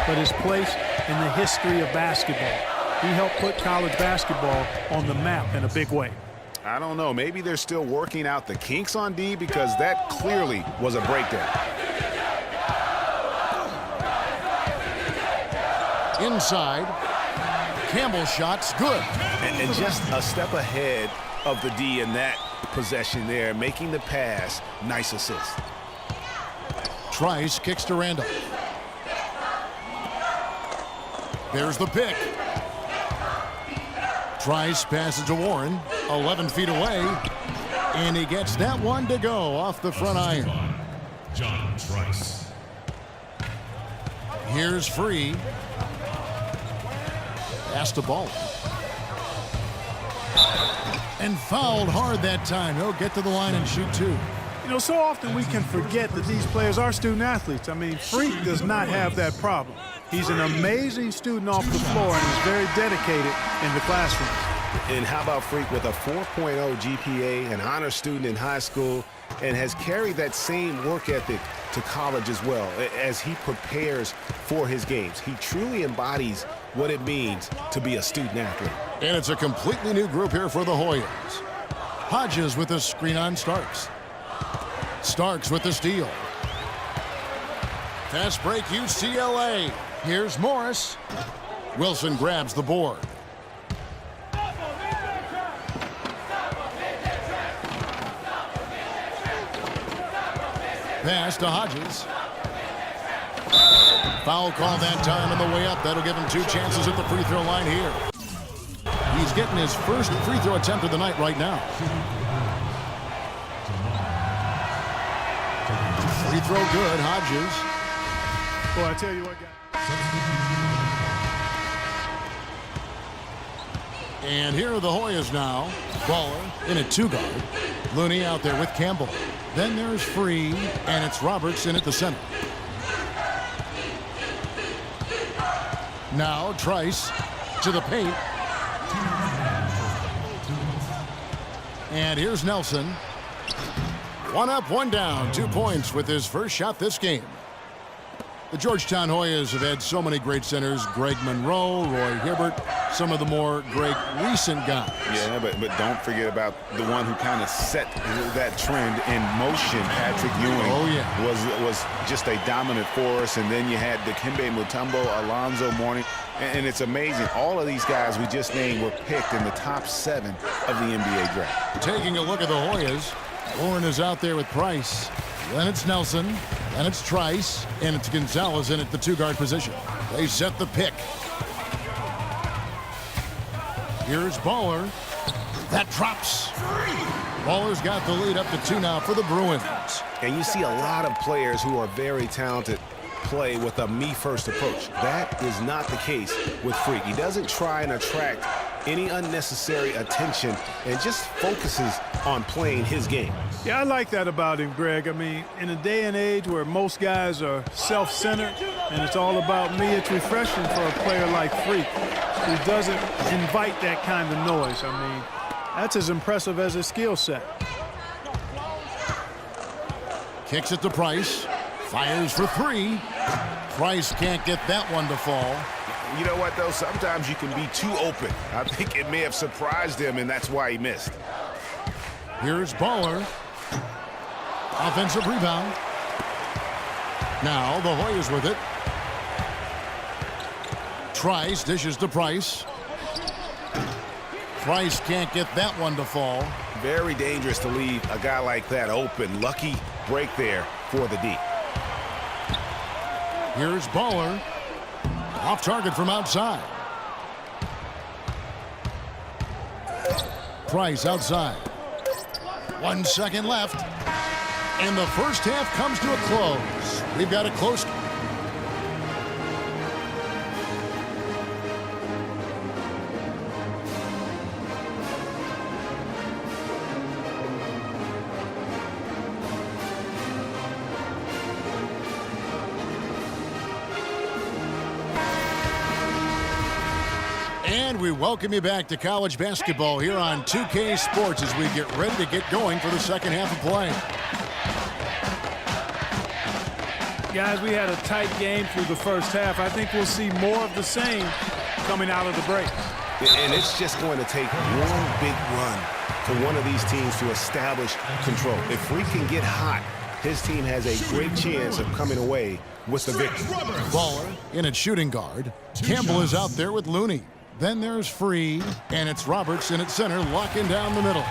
but his place in the history of basketball. He helped put college basketball on the map in a big way. I don't know. Maybe they're still working out the kinks on D, because that clearly was a breakdown. Inside. Campbell's shot's good. And just a step ahead of the D in that possession there, making the pass. Nice assist. Trice kicks to Randall. There's the pick. Trice passes to Warren, 11 feet away, and he gets that one to go off the front iron. John Trice. Here's Free. Pass to Ball. And fouled hard that time. He'll get to the line and shoot two. You know, so often we can forget that these players are student athletes. I mean, Freak does not have that problem. He's an amazing student off the floor and is very dedicated in the classroom. And how about Freak with a 4.0 GPA, an honor student in high school, and has carried that same work ethic to college as well as he prepares for his games. He truly embodies what it means to be a student athlete. And it's a completely new group here for the Hoyas. Hodges with a screen on Starks. Starks with the steal. Fast break UCLA. Here's Morris. Wilson grabs the board. Pass to Hodges. Foul call that time on the way up. That'll give him two chances at the free throw line here. He's getting his first free throw attempt of the night right now. Free throw good, Hodges. Boy, I tell you what, guys. And here are the Hoyas now. Baller in a two-guard. Looney out there with Campbell. Then there's Free, and it's Roberts in at the center. Now Trice to the paint. And here's Nelson. One up, one down. 2 points with his first shot this game. The Georgetown Hoyas have had so many great centers. Greg Monroe, Roy Hibbert, some of the more great recent guys. Yeah, but don't forget about the one who kind of set that trend in motion. Patrick Ewing was just a dominant force. And then you had Dikembe Mutombo, Alonzo Mourning. And it's amazing. All of these guys we just named were picked in the top 7 of the NBA draft. Taking a look at the Hoyas, Warren is out there with Price. Then it's Nelson, then it's Trice, and it's Gonzalez in at the two-guard position. They set the pick. Here's Baller. That drops. Baller's got the lead up to 2 now for the Bruins. And you see a lot of players who are very talented play with a me-first approach. That is not the case with Freak. He doesn't try and attract any unnecessary attention and just focuses on playing his game. Yeah, I like that about him, Greg. I mean, in a day and age where most guys are self-centered and it's all about me, it's refreshing for a player like Freak who doesn't invite that kind of noise. I mean, that's as impressive as his skill set. Kicks it to Price. Fires for 3. Price can't get that one to fall. You know what, though? Sometimes you can be too open. I think it may have surprised him, and that's why he missed. Here's Baller. Offensive rebound. Now the Hoyas with it. Trice dishes to Price. Price can't get that one to fall. Very dangerous to leave a guy like that open. Lucky break there for the D. Here's Baller. Off target from outside. Price outside. 1 second left. And the first half comes to a close. We've got a close. And we welcome you back to college basketball here on 2K Sports as we get ready to get going for the second half of play. Guys, we had a tight game through the first half. I think we'll see more of the same coming out of the break. And it's just going to take one big run for one of these teams to establish control. If Freak can get hot, his team has a great chance of coming away with the victory. Baller in at shooting guard. Campbell is out there with Looney. Then there's Free, and it's Roberts in at center, locking down the middle.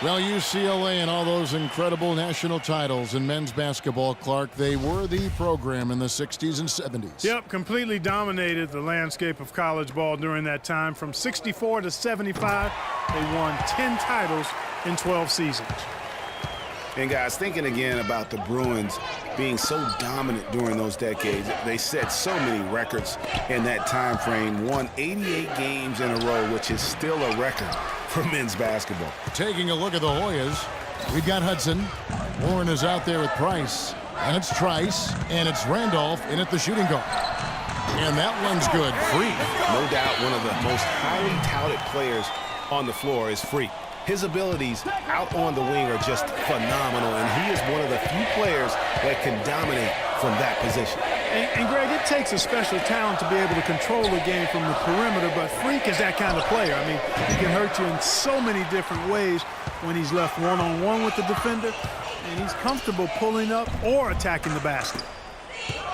Well, UCLA and all those incredible national titles in men's basketball, Clark, they were the program in the 60s and 70s. Yep, completely dominated the landscape of college ball during that time. From 64 to 75, they won 10 titles in 12 seasons. And guys, thinking again about the Bruins being so dominant during those decades, they set so many records in that time frame, won 88 games in a row, which is still a record for men's basketball. Taking a look at the Hoyas, we've got Hudson. Warren is out there with Price, and it's Trice, and it's Randolph in at the shooting guard. And that one's good. Free. No doubt one of the most highly touted players on the floor is Free. His abilities out on the wing are just phenomenal, and he is one of the few players that can dominate from that position. And Greg, it takes a special talent to be able to control the game from the perimeter, but Freak is that kind of player. I mean, he can hurt you in so many different ways when he's left one-on-one with the defender, and he's comfortable pulling up or attacking the basket.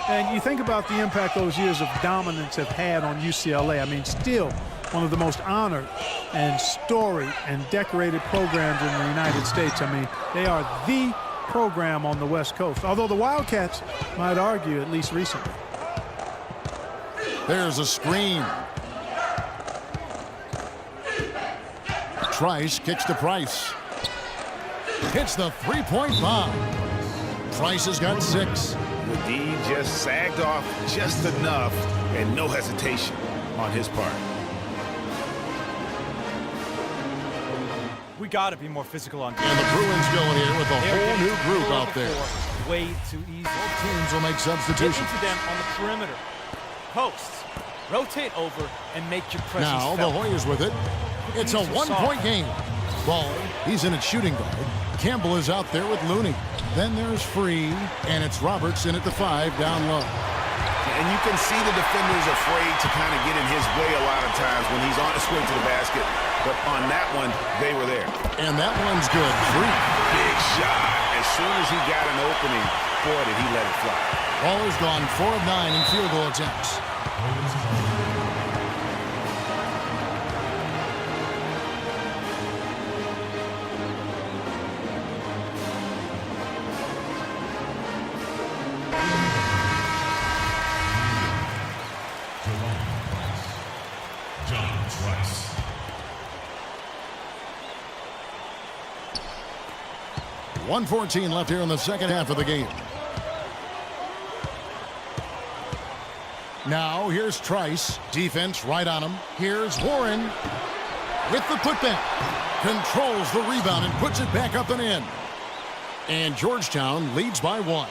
And you think about the impact those years of dominance have had on UCLA. I mean, still one of the most honored and storied and decorated programs in the United States. I mean, they are the program on the West Coast, although the Wildcats might argue, at least recently. There's a screen. Trice kicks to Price. Hits the three-point bomb. Price has got 6. The D just sagged off just enough, and no hesitation on his part. We got to be more physical on defense. And the Bruins going here with a whole new group out there. Way too easy. Both teams will make Get substitutions. into them on the perimeter. Posts. Rotate over and make your presence Now the felt. Hoyas with it. It's a one-point game. Baller, he's in at shooting guard. Campbell is out there with Looney. Then there's Free, and it's Roberts in at the 5 down low. And you can see the defenders afraid to kind of get in his way a lot of times when he's on his way to the basket. But on that one, they were there. And that one's good. Free. Big shot. As soon as he got an opening, boy, did he let it fly. Baller's gone 4 of 9 in field goal attempts. John Trice. .114 left here in the second half of the game. Now here's Trice. Defense right on him. Here's Warren with the putback. Controls the rebound and puts it back up and in. And Georgetown leads by 1.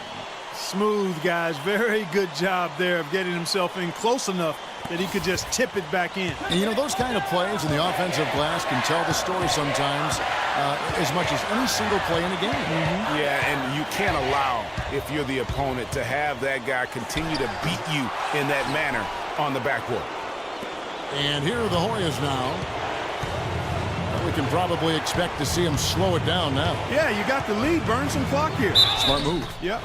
Smooth, guys. Very good job there of getting himself in close enough that he could just tip it back in. And you know, those kind of plays in the offensive glass can tell the story sometimes as much as any single play in a game. Yeah, and you can't allow, if you're the opponent, to have that guy continue to beat you in that manner on the backcourt. And here are the Hoyas now. We can probably expect to see him slow it down now. Yeah, you got the lead. Burn some clock here. Smart move. Yep.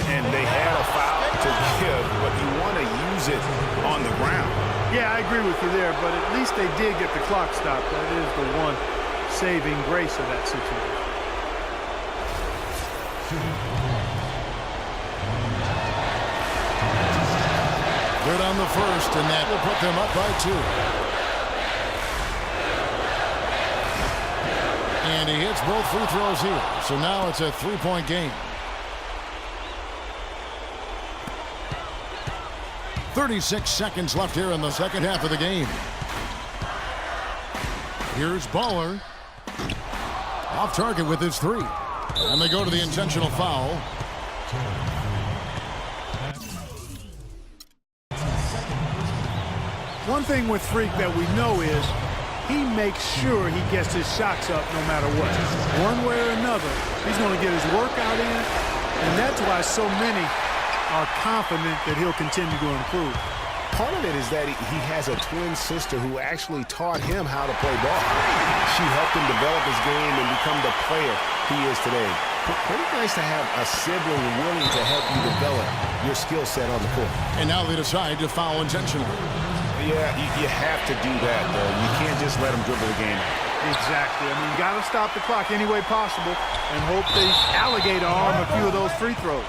And they had a foul to give, but you want to use it on the ground. Yeah, I agree with you there, but at least they did get the clock stopped. That is the one saving grace of that situation. Good on the first, and that will put them up by 2. And he hits both free throws here. So now it's a 3-point game. 36 seconds left here in the second half of the game. Here's Baller. Off target with his 3. And they go to the intentional foul. One thing with Freak that we know is he makes sure he gets his shots up no matter what. One way or another, he's going to get his workout in, And that's why so many are confident that he'll continue to improve. Part of it is that he has a twin sister who actually taught him how to play ball. She helped him develop his game and become the player he is today. Pretty nice to have a sibling willing to help you develop your skill set on the court. And now they decide to foul intentionally. Yeah, you have to do that, though. You can't just let him dribble the game. Exactly. I mean, you got to stop the clock any way possible and hope they alligator arm a few of those free throws.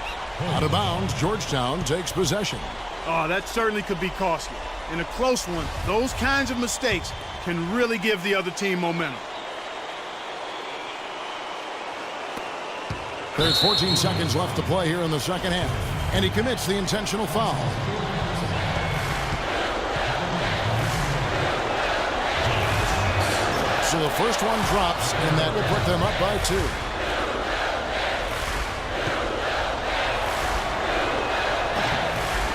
Out of bounds, Georgetown takes possession. Oh, that certainly could be costly. In a close one, those kinds of mistakes can really give the other team momentum. There's 14 seconds left to play here in the second half, and he commits the intentional foul. So the first one drops, and that will put them up by 2.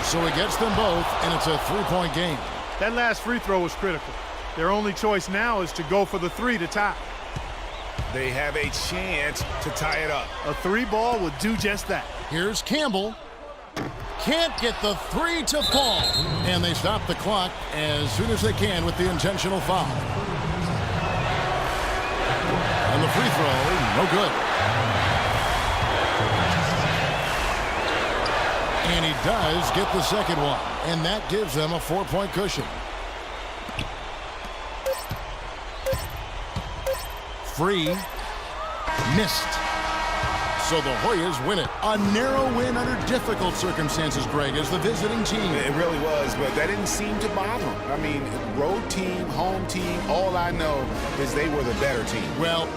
So he gets them both, and it's a 3-point game. That last free throw was critical. Their only choice now is to go for the 3 to tie. They have a chance to tie it up. A 3 ball would do just that. Here's Campbell. Can't get the 3 to fall. And they stop the clock as soon as they can with the intentional foul. And the free throw, no good. And he does get the second one. And that gives them a 4-point cushion. Free. Missed. So the Hoyas win it. A narrow win under difficult circumstances, Greg, as the visiting team. It really was, but that didn't seem to bother them. I mean, road team, home team, all I know is they were the better team. Well,